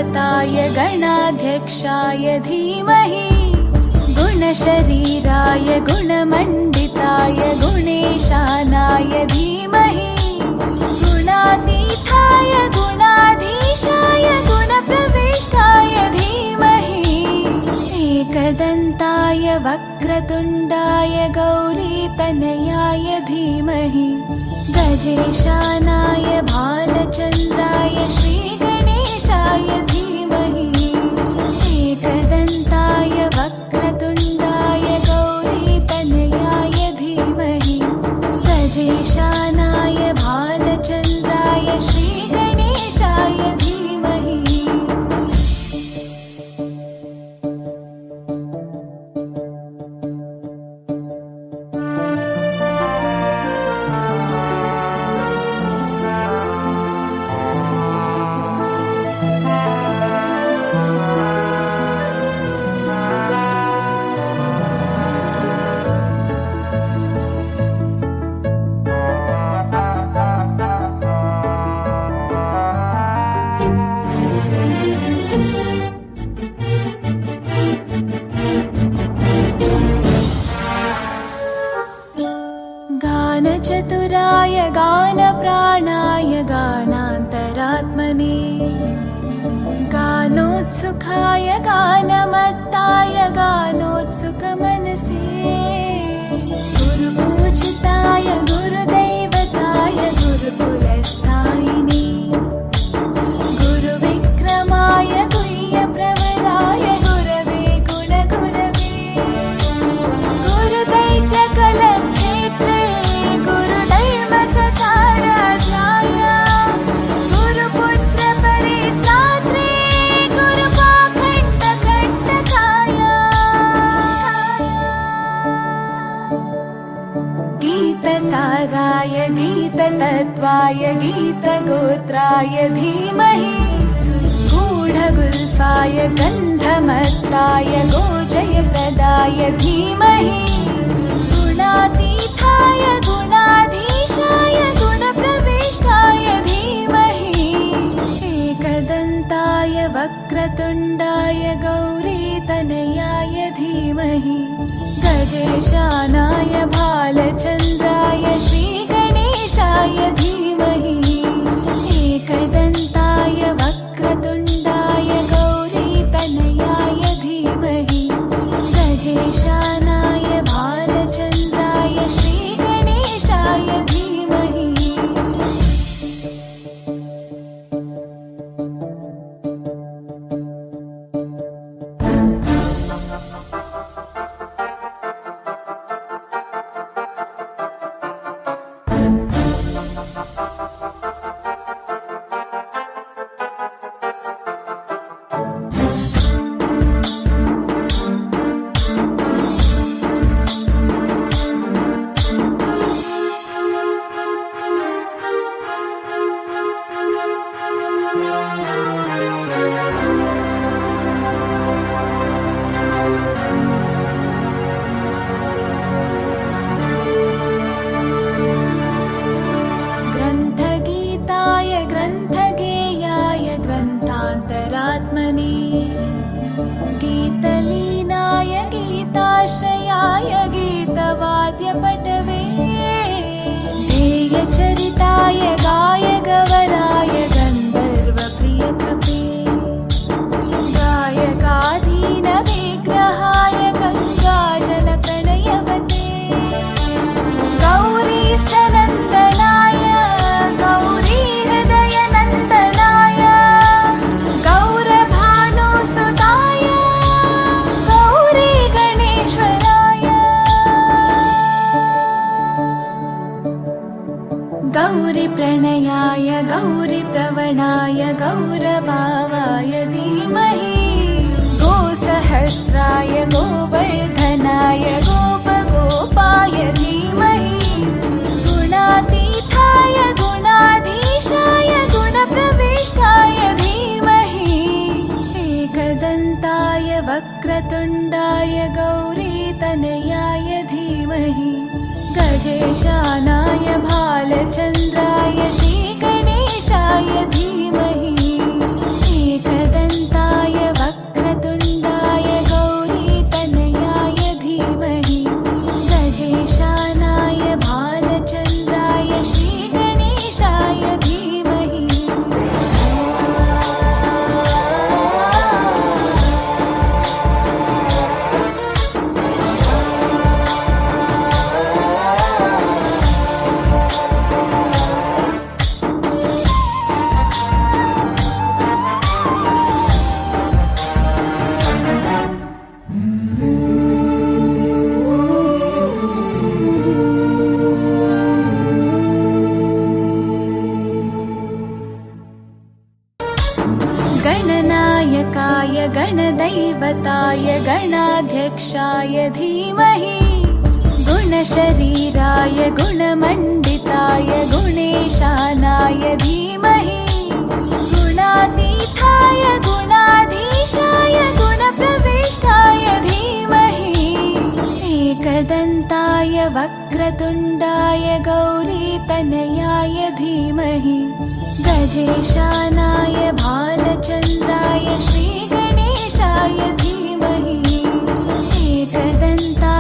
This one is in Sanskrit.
गणनायकाय गणाध्यक्षाय धीमहि गुणशरीराय गुणमण्डिताय गुणेशानाय धीमहि गुणातीताय गुणाधीशाय गुणप्रविष्टाय धीमहि एकदन्ताय वक्रतुण्डाय गौरीतनयाय धीमहि गजेशानाय भालचन्द्राय श्रीगणेशाय धीमहि एकदन्ताय वक्रतुण्डाय गौरीतनयाय धीमहि गजेशानाय भालचन्द्राय श्रीगणेशाय धीमहि गानचतुराय गानप्राणाय गानान्तरात्मने गानोत्सुकाय गानमत्ताय गानोत्सुकमनसे गुरुपूजिताय गुरुदैवताय गुरुकुलस्थायिने गुरुविक्रमाय गुह्यप्रवराय गुरवे गुणगुरवे गुरुदैत्यकलक्षेत्रे गुरुधर्मसताराध्याय गुरुपुत्रपरित्रात्रे गुरुपाखण्डखण्डकाय गीतसाराय गीततत्त्वाय गीतगोत्राय धीमहि गूढगुल्फाय गन्धमत्ताय गोजयप्रदाय धीमहि गुणातीताय गुणाधीशाय गुणप्रविष्टाय धीमहि एकदन्ताय वक्रतुण्डाय गौरीतनयाय धीमहि गजेशानाय भालचन्द्राय श्रीगणेशाय धीमहि एकदन्ताय वक्रतुण्डाय गौरीतनयाय धीमहि गजेशानाय भालचन्द्राय श्रीगणेशाय धीमहि ग्रन्थगीताय ग्रन्थगेयाय ग्रन्थान्तरात्मने गीतलीनाय गीताश्रयाय गीतवाद्यपटवे ध्येयचरिताय गायगवराय गन्धर्वप्रियकृपे गायकाधीनविग्रहाय गङ्गाजलप्रणयवते गौरीस्थनन्दनाय गौरीहृदयनन्दनाय गौरभानुसुताय गौरीगणेश्वराय गौरीप्रणयाय गौरीप्रवणाय गौरभावाय धीमहि गोसहस्राय गोवर्धनाय गोपगोपाय धीमहि गुणातीताय गुणाधीशाय गुणप्रविष्टाय धीमहि एकदन्ताय वक्रतुण्डाय गौरीतनयाय धीमहि गजेशानाय भालचन्द्राय श्रीगणेशाय धीमहि एकदन्ताय गजेशानाय भालचन्द्राय श्रीगणेशाय धीमहि गणनायकाय गणदैवताय गणाध्यक्षाय धीमहि गुणशरीराय गुणमण्डिताय गुणेशानाय धीमहि गुणातीताय गुणाधीशाय गुणप्रविष्टाय धीमहि एकदन्ताय वक्रतुण्डाय गौरीतनयाय धीमहि गजेशानाय भालचन्द्राय श्रीगणेशाय धीमहि एकदन्ताय